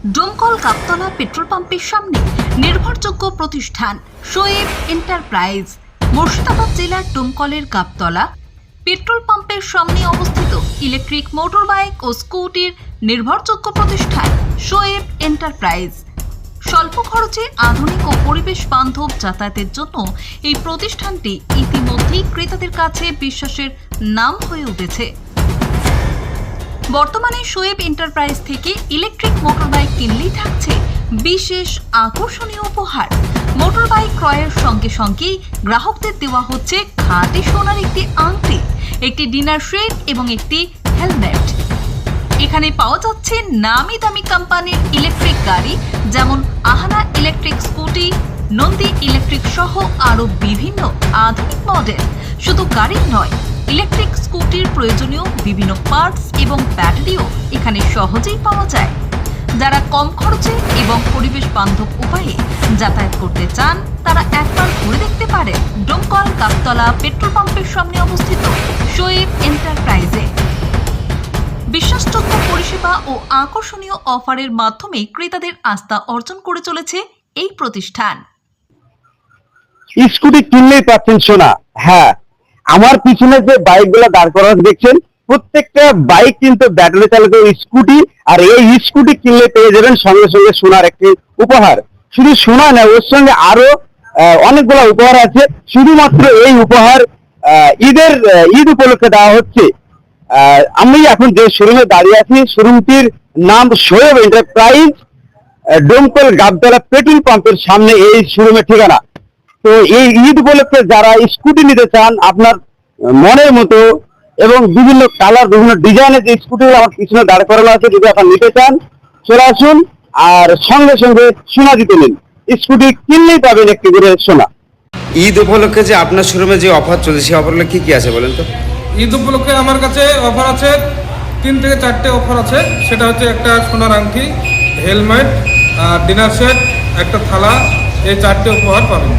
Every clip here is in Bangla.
ডোমকল গাবতলা পেট্রোল পাম্পের সামনে নির্ভরযোগ্য প্রতিষ্ঠান শোয়েব এন্টারপ্রাইজ। মুর্শিদাবাদ জেলার ডোমকলের গাবতলা পেট্রোল পাম্পের সামনে অবস্থিত ইলেকট্রিক মোটরবাইক ও স্কুটির নির্ভরযোগ্য প্রতিষ্ঠান শোয়েব এন্টারপ্রাইজ। স্বল্প খরচে আধুনিক ও পরিবেশ বান্ধব যাতায়াতের জন্য এই প্রতিষ্ঠানটি ইতিমধ্যেই ক্রেতাদের কাছে বিশ্বাসের নাম হয়ে উঠেছে। বর্তমানে শোয়েব এন্টারপ্রাইজ থেকে ইলেকট্রিক মোটরবাইক কিনলেই থাকছে বিশেষ আকর্ষণীয় উপহার। মোটরবাইক ক্রয়ের সঙ্গে সঙ্গেই গ্রাহকদের দেওয়া হচ্ছে খাঁটি সোনার একটি আংটি, একটি ডিনার সেট এবং একটি হেলমেট। এখানে পাওয়া যাচ্ছে নামি দামি কোম্পানির ইলেকট্রিক গাড়ি, যেমন আহানা ইলেকট্রিক স্কুটি, নন্দী ইলেকট্রিক সহ আরও বিভিন্ন আধুনিক মডেল। শুধু গাড়ি নয়, ইলেকট্রিক স্কুটির প্রয়োজনীয় বিভিন্ন পার্টস এবং ব্যাটারিও এখানে সহজেই পাওয়া যায়। যারা কম খরচে এবং পরিবেশ বান্ধব উপায়ে যাতায়াত করতে চান তারা একবার ঘুরে দেখতে পারেন ডোমকল গাবতলা পেট্রোল পাম্পের সামনে অবস্থিত শোয়েব এন্টারপ্রাইজে। বিশ্বাসযোগ্য পরিষেবা ও আকর্ষণীয় অফারের মাধ্যমে ক্রেতাদের আস্থা অর্জন করে চলেছে এই প্রতিষ্ঠান। স্কুটি কিনলেই পাচ্ছেন সোনা। হ্যাঁ, আমার পিছনে যে বাইকগুলো দাঁড় করানো দেখছেন, প্রত্যেকটা বাইক কিন্তু ব্যাটারি চালিত স্কুটি, আর এই স্কুটি কিনলে পেয়ে যাবেন সঙ্গে সঙ্গে সোনার একটি উপহার। শুধু সোনা না, ওর সঙ্গে আরো অনেকগুলো উপহার আছে। শুধুমাত্র এই উপহার ঈদ উপলক্ষে দেওয়া হচ্ছে। আমি এখন যে শোরুমে দাঁড়িয়ে আছি, শোরুমটির নাম শোয়েব এন্টারপ্রাইজ, ডোমকল গাবতলা পেট্রোল পাম্পের সামনে এই শোরুমের ঠিকানা। তো এই ঈদ উপলক্ষে যারা স্কুটি নিতে চান আপনার মনের মতো এবং বিভিন্ন কালার, বিভিন্ন ডিজাইনের যে স্কুটিগুলো আমার পিছনে দাঁড় করানো আছে, যদি আপনার নিতে চান চলে আসুন আর সঙ্গে সঙ্গে সোনা জিতে নিন। স্কুটি কিনলেই পাবেন একটি করে সোনা। ঈদ উপলক্ষে যে আপনার শোরুমে যে অফার চলছে সেই অফারগুলো কি কি আছে বলেন তো? ঈদ উপলক্ষে আমার কাছে অফার আছে 3 থেকে 4টে অফার আছে। সেটা হচ্ছে একটা সোনার আংটি, হেলমেট, ডিনার সেট, একটা থালা, এই 4টে উপহার পাবেন।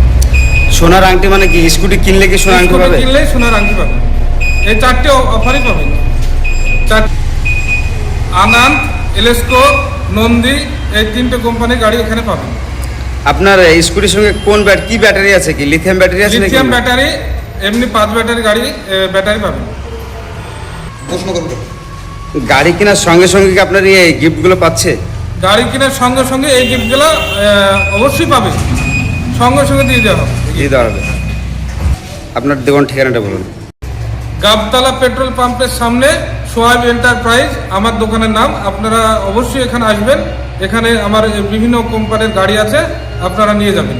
সোনার আংটি মানে কি? স্কুটি কিনলে কি সোনার আংটি পাবে? কিনলেই সোনার আংটি পাবেন। এই 4টে অফারই পাবেন। আনন্দ, এলেস্কো, নন্দী, এই 3টে কোম্পানির গাড়ি এখানে পাবেন। আপনার স্কুটির সঙ্গে কোন কি ব্যাটারি আছে? কি লিথিয়াম ব্যাটারি আছে? লিথিয়াম ব্যাটারি, এমনি 5 ব্যাটারি গাড়ি ব্যাটারি পাবেন। প্রশ্ন করবো, গাড়ি কেনার সঙ্গে সঙ্গে কি আপনার এই গিফটগুলো পাচ্ছে? গাড়ি কেনার সঙ্গে সঙ্গে এই গিফটগুলো অবশ্যই পাবে, সঙ্গে সঙ্গে দিয়ে দেওয়া হবে। আপনার দোকান ঠিকানাটা বলুন। গাবতলা পেট্রোল পাম্পের সামনে শোয়েব এন্টারপ্রাইজ আমার দোকানের নাম। আপনারা অবশ্যই এখানে আসবেন। এখানে আমার বিভিন্ন কোম্পানির গাড়ি আছে, আপনারা নিয়ে যাবেন।